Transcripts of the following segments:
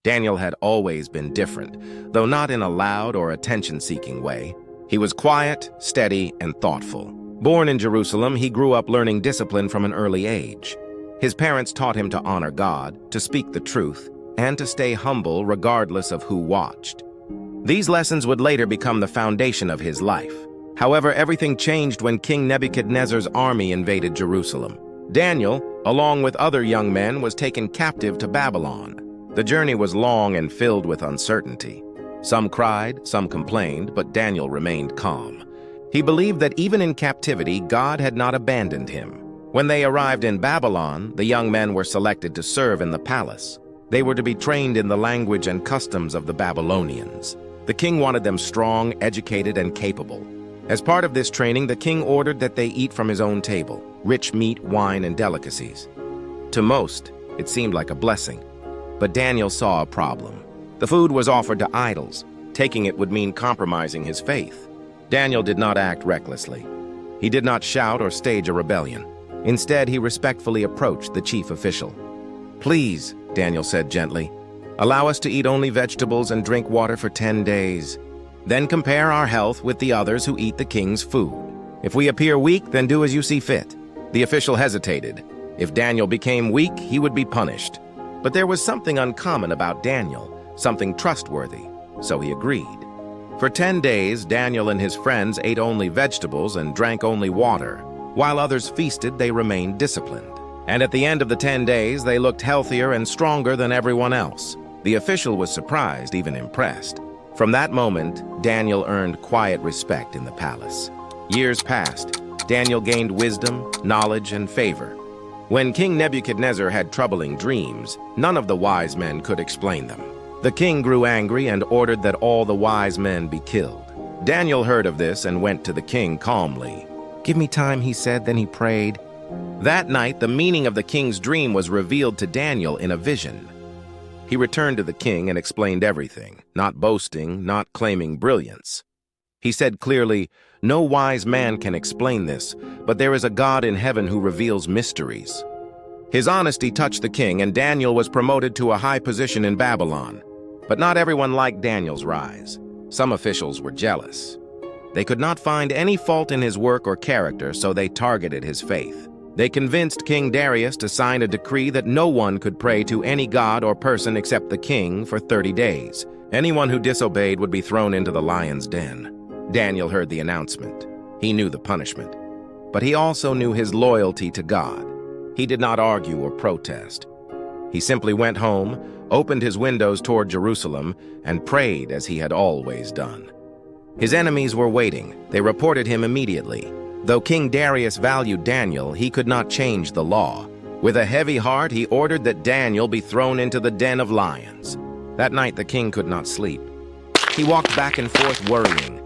Daniel had always been different, though not in a loud or attention-seeking way. He was quiet, steady, and thoughtful. Born in Jerusalem, he grew up learning discipline from an early age. His parents taught him to honor God, to speak the truth, and to stay humble regardless of who watched. These lessons would later become the foundation of his life. However, everything changed when King Nebuchadnezzar's army invaded Jerusalem. Daniel, along with other young men, was taken captive to Babylon. The journey was long and filled with uncertainty. Some cried, some complained, but Daniel remained calm. He believed that even in captivity, God had not abandoned him. When they arrived in Babylon, the young men were selected to serve in the palace. They were to be trained in the language and customs of the Babylonians. The king wanted them strong, educated, and capable. As part of this training, the king ordered that they eat from his own table, rich meat, wine, and delicacies. To most, it seemed like a blessing. But Daniel saw a problem. The food was offered to idols. Taking it would mean compromising his faith. Daniel did not act recklessly. He did not shout or stage a rebellion. Instead, he respectfully approached the chief official. "Please," Daniel said gently, "allow us to eat only vegetables and drink water for 10 days. Then compare our health with the others who eat the king's food. If we appear weak, then do as you see fit." The official hesitated. If Daniel became weak, he would be punished. But there was something uncommon about Daniel, something trustworthy, so he agreed. For 10 days, Daniel and his friends ate only vegetables and drank only water. While others feasted, they remained disciplined. And at the end of the 10 days, they looked healthier and stronger than everyone else. The official was surprised, even impressed. From that moment, Daniel earned quiet respect in the palace. Years passed. Daniel gained wisdom, knowledge, and favor. When King Nebuchadnezzar had troubling dreams, none of the wise men could explain them. The king grew angry and ordered that all the wise men be killed. Daniel heard of this and went to the king calmly. "Give me time," he said, then he prayed. That night, the meaning of the king's dream was revealed to Daniel in a vision. He returned to the king and explained everything, not boasting, not claiming brilliance. He said clearly, "No wise man can explain this, but there is a God in heaven who reveals mysteries." His honesty touched the king, and Daniel was promoted to a high position in Babylon. But not everyone liked Daniel's rise. Some officials were jealous. They could not find any fault in his work or character, so they targeted his faith. They convinced King Darius to sign a decree that no one could pray to any god or person except the king for 30 days. Anyone who disobeyed would be thrown into the lion's den. Daniel heard the announcement. He knew the punishment. But he also knew his loyalty to God. He did not argue or protest. He simply went home, opened his windows toward Jerusalem, and prayed as he had always done. His enemies were waiting. They reported him immediately. Though King Darius valued Daniel, he could not change the law. With a heavy heart, he ordered that Daniel be thrown into the den of lions. That night, the king could not sleep. He walked back and forth worrying.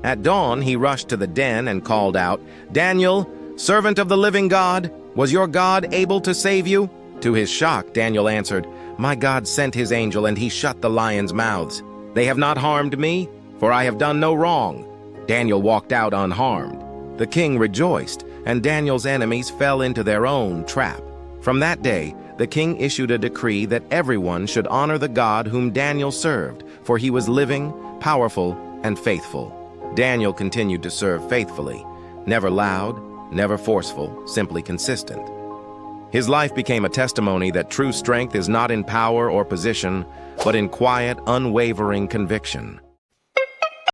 At dawn, he rushed to the den and called out, "Daniel, servant of the living God, was your God able to save you?" To his shock, Daniel answered, "My God sent his angel and he shut the lions' mouths. They have not harmed me, for I have done no wrong." Daniel walked out unharmed. The king rejoiced, and Daniel's enemies fell into their own trap. From that day, the king issued a decree that everyone should honor the God whom Daniel served, for he was living, powerful, and faithful. Daniel continued to serve faithfully, never loud, never forceful, simply consistent. His life became a testimony that true strength is not in power or position, but in quiet, unwavering conviction.